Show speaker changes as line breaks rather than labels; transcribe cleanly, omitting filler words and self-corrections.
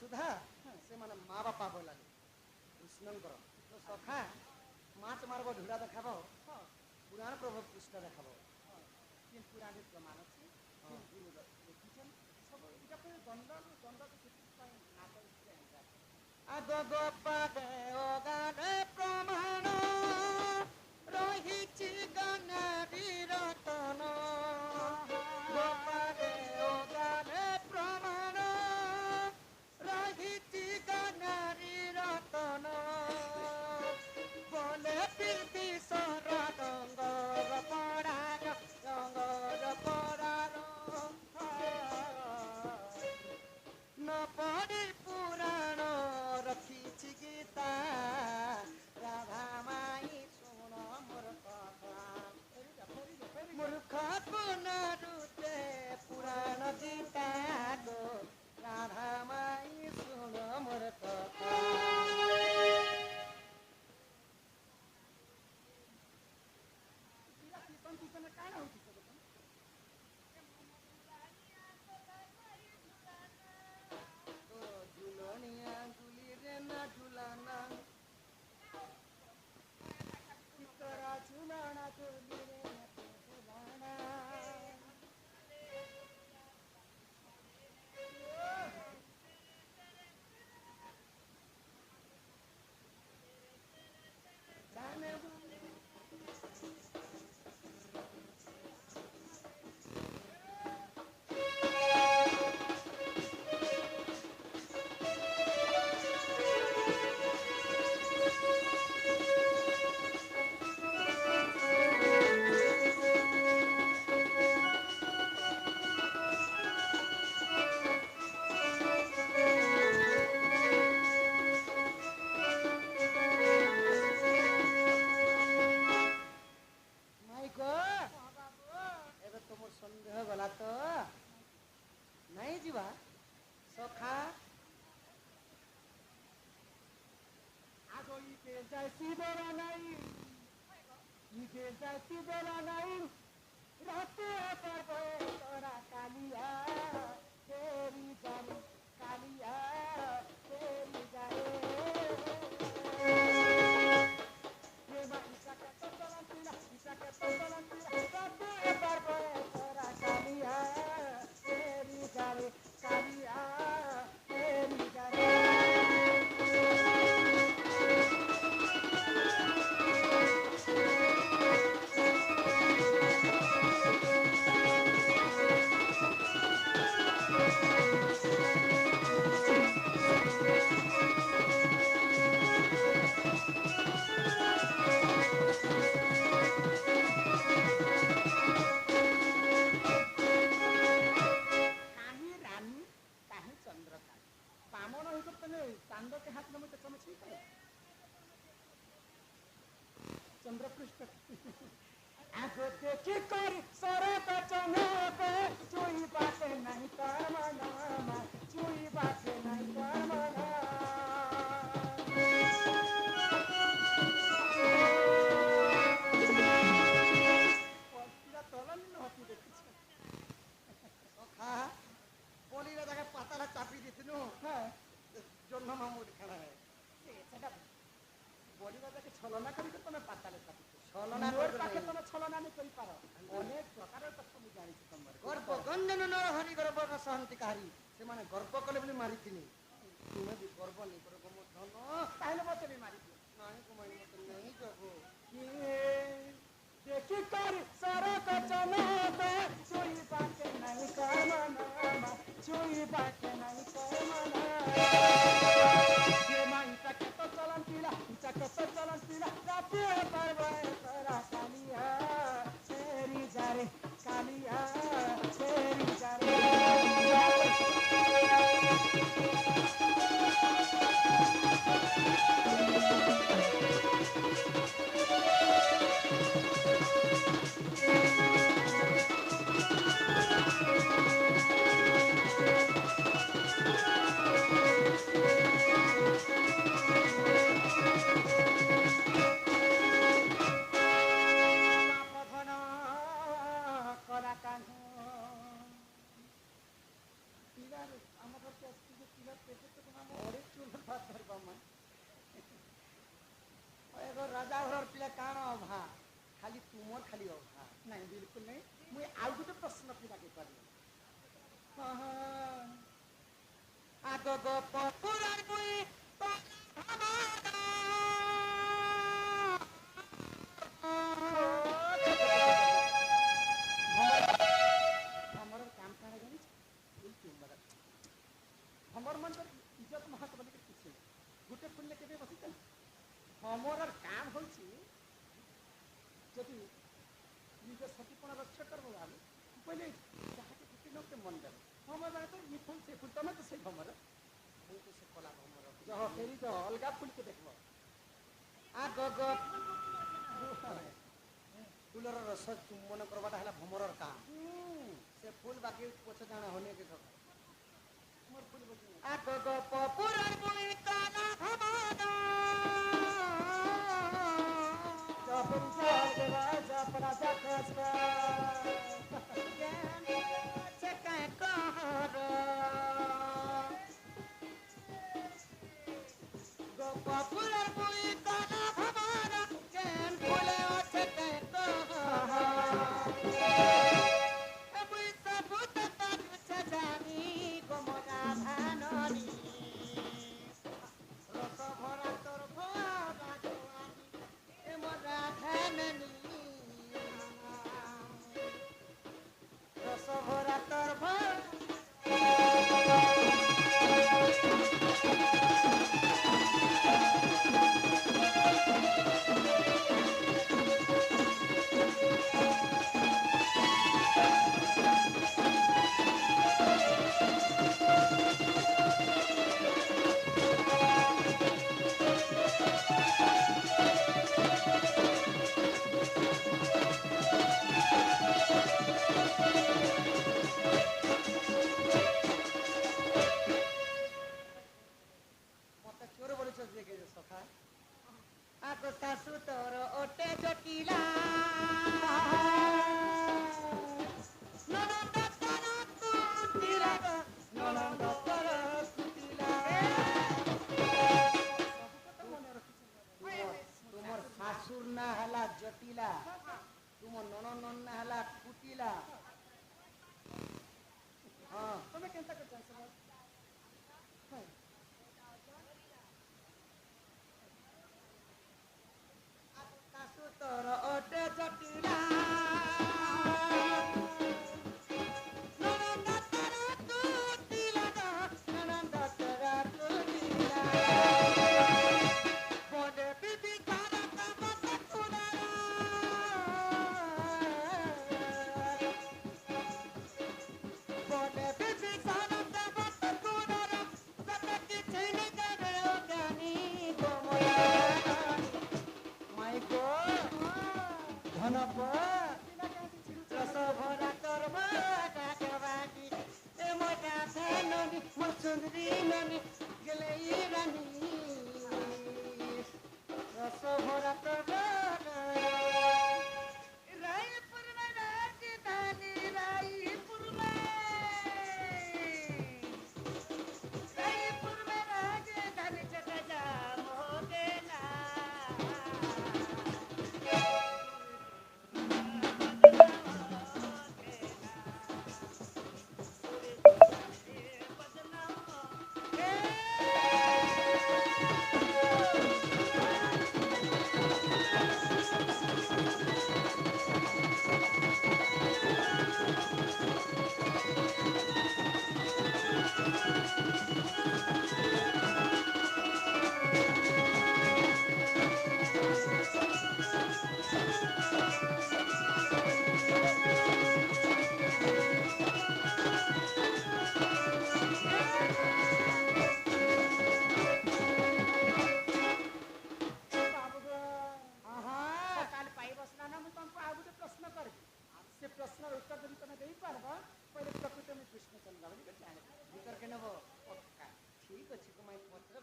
ସୁଧା ସେମାନେ ମା ବାପା ବୋଇଲାନି କୃଷ୍ଣଙ୍କର ତ ସଖା ମାଛ ମାରବ ଢୁଡ଼ା ଦେଖାବ ପୁରାଣ ପ୍ରଭୁ କୃଷ୍ଣ ଦେଖାବ
ପୁରାଣରେ ପ୍ରମାଣ ଅଛି ଲେଖିଛନ୍ ସବୁ ଏଇଟା ପୁଣି ଦଣ୍ଡ ସେଥିପାଇଁ ନାଟ
ଆଗ ଗୋପାଳେ ଓ ଗାନେ ପ୍ରମାଣ ରହିଛି ଗାନାରି ରତନ ଗୋପାଳେ ଓ ଗାନେ ପ୍ରମାଣ ରହିଛି ଗାନାରି ରତନ বলে পিতি সরা ডঙ্গর পড়ার ন পড়ি পুরাণ রখিছি গীতা রাধা মাই শুণ মোর কথা মূর্খ পুনরুতে পুরাণ গীতা গো রাধা মাই শুণ মোর কথা
କାଣା ହଉଛି
ঝুলনিয়া ঝুলি রে না ঝুলানা
তোরা ঝুলানা ঝুলি রে ঝুলানা
ସନ୍ଦେହ ଗଲା ତ ନାଇଁ ଯିବା ସଖା
আগ ইতে যাইছি বেলা নাই ইতে যাইছি বেলা নাই রাতে পারবে তোরা কালিয়া তেরি জানি কালিয়া তেরি জানি चंद्रपृष्ठ आगो देखी कर सरत चंद्र चुई बाटे नहीं कर मना चुई बाटे नहीं कर मना तलन होती देखी
বলিলে তাকে পাতাটা চাপি দিছিল জন্য মামুর খেলা
সেটা বলিবা তাকে ছলনা করি তুমি পাতালে চাপি
ছলনা
পাখে তুমি ছলনা নি করি পার অনেক প্রকারের কথা মু জানিছি তোমার
গর্ব গঞ্জন নরহরি গর্ব সহন্তি কাহারি ସେମାନେ ଗର୍ବ କଲେ ବୋଲି ମାରିଥିଲି ତୁମେ ବି ଗର୍ବ ନେଇ କର ମୋ ଧନ
ତାହେଲେ ମତେ ବି ମାରିଦିଅ
ନାହିଁ କୁମାରୀ ମତେ ନେଇ ଯାବ
देखी कर सरत चनते चुई बाटे नहीं कर मना चुई बाटे नहीं कर मना ये माई तके तो चलन पीला तके तो चलन पीला राते परवे तोरा कालिया तेरी जारे कालिया तेरी जारे
राजा घर पिला काण अभा खाली तुमर खाली अभा
नहीं बिल्कुल नहीं मुझे आउ गोटे प्रश्न पिलाके करली हाँ हाँ
आग ग पपुरार बुई
हमर काम काहे जानी हमर मन पर इज्जत महत्व के किछ गोटे फुल लेके बे बसितन हमर काम होछि जदि निज सतीपण रक्षा करबो आलू पहले जाके किसी लोग के मन करे हमर बात तो ये फूल से फूल तमे तो से हमर
ମୁଁ ତ ସେ କଲା ଭମର
जह फेरी तो अलगा फूल के देखबो
आग ग फूलर रस चुम्बन करवाटा है भमरर काम से फूल बाकी पछ जाना होने के सब
मोर फूल बजी
आग ग पपुरार बुई काला भमदा
जपन जागवा जपरा जखसका
से कह कहर ग पपुरार बुई काला भमदा केन फूले ओछे कह कहर बुई सबूत तक सजानी गोमरा भानरी रस भरा तोर भरा जवानी ए मोरा भाननी रस भरा तोर भरा मत चोर बड़ी चोर देखे सखा आग सासु तोर ओटे जटिला ननद तोर कुटिला ननद तोर कुटिला तुमर सासुर ना हला जटिला तुम ननद ना हला कुटिला हाँ
तमे केनता करता सब
सासु तोर ओटे जटिला ननद तोर कुटिला ननद तोर कुटिला बोले बिबी तारा तब कुनारा बोले बिबी तारा तब कुनारा सब किछ नि करे ज्ञानी गोमरा माई गो धनप रस भरा तोर भरा जवानी ए मोटा धननी मोर सुंदरी ननी गेलै रानी रस भरा तोर भरा रायपुर में राजधानी रायपुर में राजधानी चटा जाम हो गेला
काल पाई बसना ना मुझे तुमको आउ गोटे प्रश्न करबी से प्रश्न उत्तर जब तुम दे पारबा पहले प्रकृति में प्रश्न चल जाबे जाने
भीतर के नब ठीक अच्छी तुम्हें पत्र